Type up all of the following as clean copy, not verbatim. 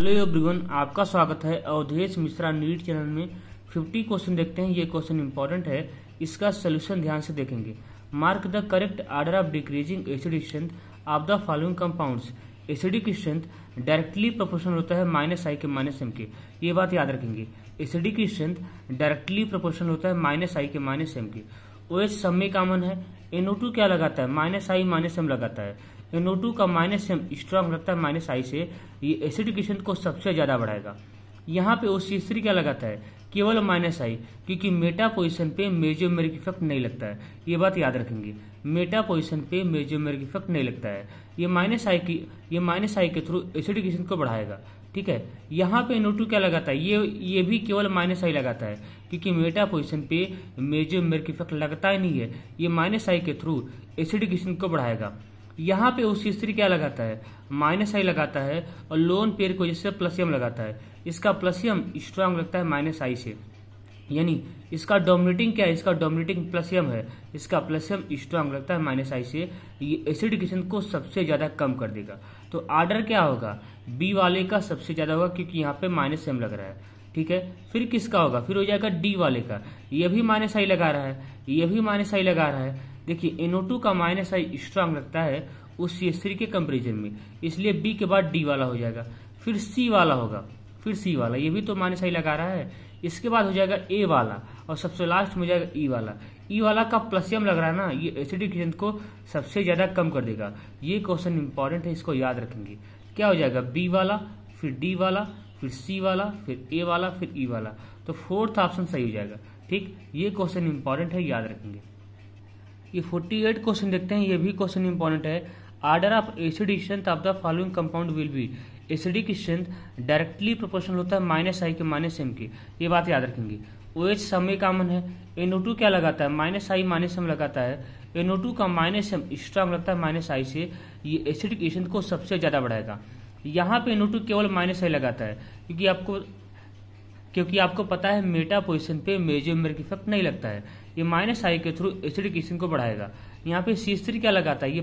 Hello everyone, आपका स्वागत है अवधेश मिश्रा नीट चैनल में। 50 क्वेश्चन देखते हैं। ये क्वेश्चन इंपॉर्टेंट है, इसका सोल्यूशन ध्यान से देखेंगे। Mark the correct order of decreasing acidic strength of the following compounds. Acidic strength directly proportional होता है -i के -m के, ये बात याद रखेंगे। एसिडिक स्ट्रेंथ डायरेक्टली प्रोपोर्शनल होता है -i के -m के। OH सब में कॉमन है। NO2 क्या लगाता है? -i -m लगाता है। NO2 का -m स्ट्रांग लगता है -i से, ये एसिडिक स्ट्रेंथ को सबसे ज्यादा बढ़ाएगा। यहाँ पे OCH3 क्या लगाता है? केवल -i, क्योंकि मेटा पोजीशन पे मेसोमेरिक इफेक्ट नहीं लगता है, ये बात याद रखेंगे। मेटा पोजीशन पे मेसोमेरिक इफेक्ट नहीं लगता है। ये -i के थ्रू एसिडिक स्ट्रेंथ को बढ़ाएगा, ठीक है। यहाँ पे NO2 क्या लगाता है? ये भी केवल -i लगाता है, क्योंकि मेटा पोजीशन पे मेसोमेरिक इफेक्ट लगता ही नहीं है। ये -i के थ्रू एसिडिक स्ट्रेंथ को बढ़ाएगा। यहाँ पे OCH3 क्या लगाता है? -i लगाता है और लोन पेयर की वजह से प्लसियम लगाता है। इसका प्लसियम स्ट्रांग लगता है -i से, यानी इसका डोमिनेटिंग क्या है? इसका डोमिनेटिंग प्लसियम है। इसका प्लसियम स्ट्रांग लगता है -i से, ये एसिडिक स्ट्रेंथ को सबसे ज्यादा कम कर देगा। तो ऑर्डर क्या होगा? बी वाले का सबसे ज्यादा होगा, क्योंकि यहाँ पे -m लग रहा है, ठीक है। फिर किसका होगा? फिर हो जाएगा डी वाले का। ये भी -i लगा रहा है, ये भी -i लगा रहा है। देखिए NO2 का -i स्ट्रांग लगता है उस CH3 के कंपेरिजन में, इसलिए बी के बाद डी वाला हो जाएगा। फिर सी वाला होगा, फिर सी वाला, ये भी तो -i लगा रहा है। इसके बाद हो जाएगा ए वाला, और सबसे लास्ट में हो जाएगा ई वाला। ई वाला का प्लसियम लग रहा है ना, ये एसिडिक स्ट्रेंथ को सबसे ज्यादा कम कर देगा। ये क्वेश्चन इंपॉर्टेंट है, इसको याद रखेंगे। क्या हो जाएगा? बी वाला, फिर डी वाला, फिर सी वाला, फिर ए वाला, फिर ई वाला। तो फोर्थ ऑप्शन सही हो जाएगा, ठीक। ये क्वेश्चन इंपॉर्टेंट है, याद रखेंगे। ये 48 क्वेश्चन देखते हैं। ये भी क्वेश्चन इंपॉर्टेंट है। Order of acidic strength of the following compound will be. Acidic strength directly proportional होता है -i के -m के, ये बात याद रखेंगे। OH सब में कॉमन है। NO2 क्या लगाता है? -i -m लगाता है। NO2 का -m स्ट्रांग लगता है -i से, ये एसिडिक स्ट्रेंथ को सबसे ज्यादा बढ़ाएगा। यहाँ पे NO2 केवल -i लगाता है, क्योंकि आपको पता है मेटा पोजीशन पे मेसोमेरिक इफेक्ट नहीं लगता है। ये -i के थ्रू एसिडिक स्ट्रेंथ को बढ़ाएगा। यहाँ पे CH3 क्या लगाता है? ये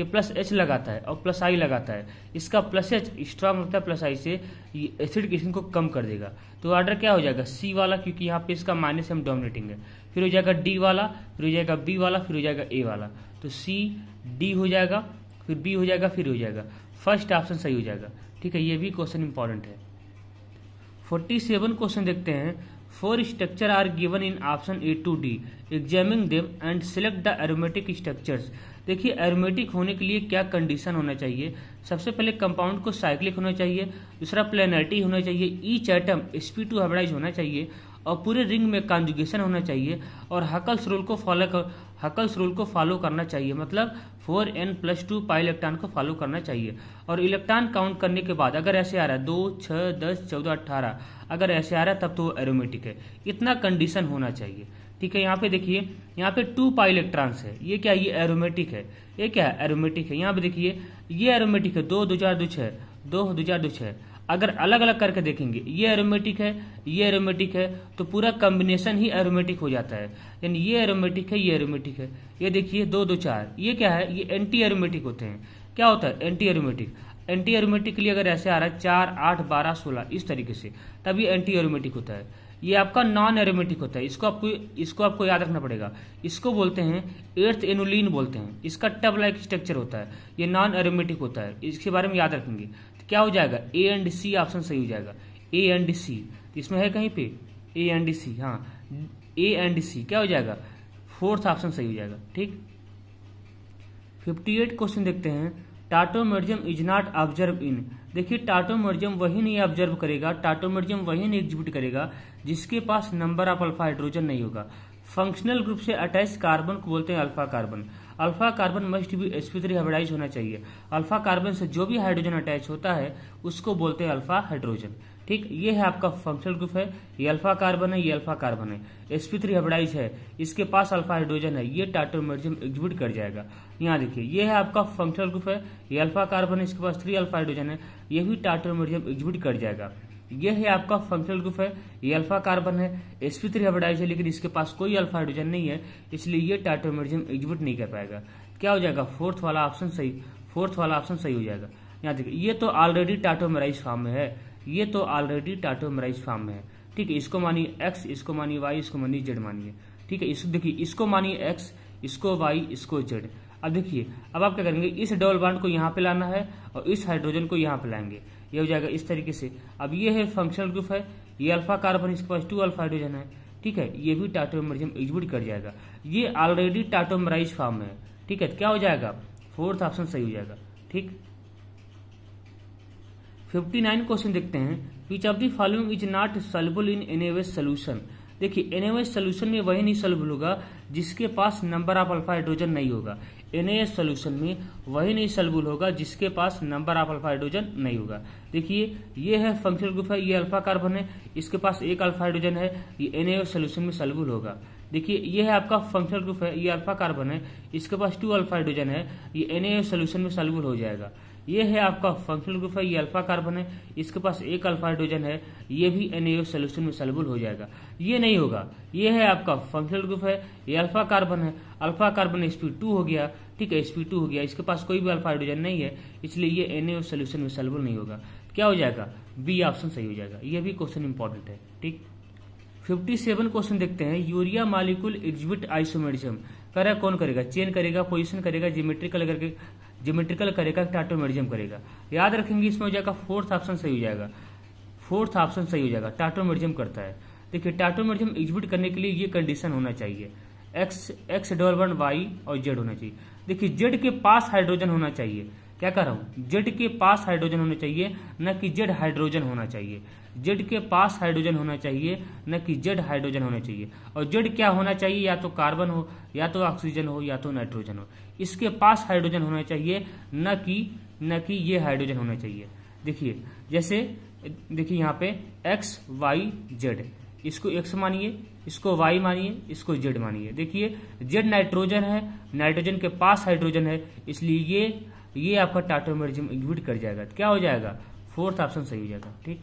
प्लस H लगाता है और +i लगाता है। इसका +H स्ट्रांग लगता है +i से, ये एसिडिक स्ट्रेंथ को कम कर देगा। तो ऑर्डर क्या हो जाएगा? सी वाला, क्योंकि यहाँ पे इसका -m डोमिनेटिंग है। फिर हो जाएगा डी वाला, फिर हो जाएगा बी वाला, फिर हो जाएगा ए वाला। तो सी डी हो जाएगा, फिर बी हो जाएगा, फिर हो जाएगा। फर्स्ट ऑप्शन सही हो जाएगा, ठीक है। ये भी क्वेश्चन इंपॉर्टेंट है। 47 क्वेश्चन देखते हैं। 4 structure are given in option A to D, examine them and select the aromatic structures. देखिए एरोमेटिक होने के लिए क्या कंडीशन होना चाहिए? सबसे पहले कंपाउंड को साइक्लिक होना चाहिए, दूसरा प्लेनरिटी होना चाहिए, ईच एटम sp2 हाइब्रिडाइज होना चाहिए, और पूरे रिंग में कॉन्जुगेशन होना चाहिए, और हकल्स रूल को फॉलो करना चाहिए, मतलब 4n+2 पाई इलेक्ट्रॉन को फॉलो करना चाहिए। और इलेक्ट्रॉन काउंट करने के बाद अगर ऐसे आ रहा है 2, 6, 10, 14, 18, अगर ऐसे आ रहा है तब तो एरोमेटिक है। इतना कंडीशन होना चाहिए, ठीक है। यहाँ पे देखिए, यहाँ पे 2 पाई इलेक्ट्रॉन्स है, ये क्या? ये एरोमेटिक है। ये क्या है? एरोमेटिक है। यहाँ पे देखिए ये एरोमेटिक है, 2 2 4 2 6, 2 2 4 2 6। अगर अलग अलग करके देखेंगे, ये एरोमेटिक है, ये एरोमेटिक है, तो पूरा कॉम्बिनेशन ही एरोमेटिक हो जाता है। यानी ये एरोमेटिक है, ये एरोमेटिक है। ये देखिए 2 2 4, ये क्या है? ये एंटी एरोमेटिक होते हैं। क्या होता है? Anti aromatic. एंटी एरोमेटिक के लिए अगर ऐसे आ रहा है 4, 8, 12, 16 इस तरीके से, तब ये एंटी एरोमेटिक होता है। ये आपका नॉन एरोमेटिक होता है। इसको आपको याद रखना पड़ेगा। इसको बोलते हैं एर्थ एनुलिन बोलते हैं। इसका टब लाइक स्ट्रक्चर होता है, ये नॉन एरोमेटिक होता है। इसके बारे में याद रखेंगे। क्या हो जाएगा? A एंड C ऑप्शन सही हो जाएगा। A एंड C इसमें है कहीं पे A एंड C, हाँ A एंड C क्या हो जाएगा? फोर्थ ऑप्शन सही हो जाएगा, ठीक। 58 क्वेश्चन देखते हैं। Tautomerism is not observe in. देखिए टाटोमेरिज्म वही नहीं ऑब्जर्व करेगा, टाटोमेरिज्म वही नहीं एग्जिबिट करेगा जिसके पास नंबर ऑफ अल्फा हाइड्रोजन नहीं होगा। फंक्शनल ग्रुप से अटैच कार्बन को बोलते हैं alpha carbon. Alpha carbon must be sp3 hybridize होना चाहिए। अल्फा कार्बन से जो भी हाइड्रोजन अटैच होता है उसको बोलते हैं अल्फा हाइड्रोजन, ठीक। ये है आपका फंक्शनल ग्रुप है, ये अल्फा कार्बन है, ये अल्फा कार्बन है, sp3 हाइब्रिडाइज है, इसके पास अल्फा हाइड्रोजन है, ये टाटोमेरिज्म एग्जिबिट कर जाएगा। यहाँ देखिए ये है आपका फंक्शनल ग्रुप है, ये अल्फा कार्बन है, इसके पास 3 अल्फा हाइड्रोजन है, ये भी टाटोमेरिज्म एग्जिबिट कर जाएगा। ये है आपका फंक्शनल ग्रुप है, ये अल्फा कार्बन है, sp3 हाइब्रिडाइज है, लेकिन इसके पास कोई अल्फा हाइड्रोजन नहीं है, इसलिए ये टाटोमेरिज्म एग्जिबिट नहीं कर पाएगा। क्या हो जाएगा? फोर्थ वाला ऑप्शन सही हो जाएगा। यहाँ देखिए ये तो ऑलरेडी टाटोमेराइज फॉर्म में है, ये तो ऑलरेडी टाटोमेराइज फॉर्म में है। ठीक है, इसको मानिए x, इसको मानिए y, इसको मानिए z मानिए। ठीक है, इसको देखिए, इसको मानिए x, इसको y, इसको z। अब देखिए, अब आप क्या करेंगे, इस डबल बॉन्ड को यहाँ पे लाना है और इस हाइड्रोजन को यहाँ पे लाएंगे, ये हो जाएगा इस तरीके से। अब ये है फंक्शनल ग्रुप है, ये अल्फा कार्बन, इसके पास 2 अल्फा हाइड्रोजन है। ठीक है, ये भी टाटोमेरिज्म एग्जीक्यूट कर जाएगा, ये ऑलरेडी टाटोमेराइज फॉर्म में है। ठीक है, क्या हो जाएगा, फोर्थ ऑप्शन सही हो जाएगा। ठीक, 59 क्वेश्चन देखते हैं, which of the following is not soluble in NaOH solution. देखिए NaOH सोल्यूशन में वही नहीं सॉल्युबल होगा जिसके पास नंबर ऑफ अल्फा हाइड्रोजन नहीं होगा। NaOH सोल्यूशन में वही नहीं सॉल्युबल होगा जिसके पास नंबर ऑफ अल्फा हाइड्रोजन नहीं होगा। देखिए ये है फंक्शनल ग्रुप है, ये अल्फा कार्बन है, इसके पास 1 अल्फा हाइड्रोजन है, ये NaOH सोल्यूशन में सॉल्युबल होगा। देखिए ये है आपका फंक्शनल ग्रुप है, ये अल्फा कार्बन है, इसके पास 2 अल्फा हाइड्रोजन है, ये NaOH सोल्यूशन में सॉल्युबल हो जाएगा। ये है आपका फंक्शनल ग्रुप है, ये अल्फा कार्बन है, इसके पास 1 अल्फा हाइड्रोजन है, ये भी NaOH सोल्यूशन में सॉल्युबल हो जाएगा। ये नहीं होगा, ये है आपका फंक्शनल ग्रुप है, ये अल्फा कार्बन है, अल्फा कार्बन sp2 हो गया। ठीक है, sp2 हो गया, इसके पास कोई भी अल्फा हाइड्रोजन नहीं है, इसलिए ये NaOH सोल्यूशन में सॉल्युबल नहीं होगा। क्या हो जाएगा, बी ऑप्शन सही हो जाएगा। ये भी क्वेश्चन इंपॉर्टेंट है। ठीक, 57 क्वेश्चन देखते हैं, यूरिया मॉलिक्यूल एग्जिबिट आइसोमेरिज्म। करेगा कौन करेगा, चेन करेगा, पोजीशन करेगा, ज्योमेट्रिकल करेगा, टाटोमेरिज्म करेगा। याद रखेंगे इसमें हो जाएगा फोर्थ ऑप्शन सही हो जाएगा, फोर्थ ऑप्शन सही हो जाएगा, टाटोमेरिज्म करता है। देखिए टाटोमेरिज्म एग्जिबिट करने के लिए ये कंडीशन होना चाहिए, x डबल बॉन्ड y और z होना चाहिए। देखिए z के पास हाइड्रोजन होना चाहिए, क्या कर रहा हूँ, z के पास हाइड्रोजन होना चाहिए, न कि z हाइड्रोजन होना चाहिए। z के पास हाइड्रोजन होना चाहिए, न कि z हाइड्रोजन होना चाहिए। और z क्या होना चाहिए, या तो कार्बन हो, या तो ऑक्सीजन हो, या तो नाइट्रोजन हो। इसके पास हाइड्रोजन होना चाहिए, न कि ये हाइड्रोजन होना चाहिए। देखिए जैसे देखिए यहाँ पे x y z, इसको x मानिए, इसको y मानिए, इसको z मानिए। देखिए z नाइट्रोजन है, नाइट्रोजन के पास हाइड्रोजन है, इसलिए ये आपका टाटोमेरिज्म एग्जीक्यूट कर जाएगा। क्या हो जाएगा, फोर्थ ऑप्शन सही हो जाएगा। ठीक।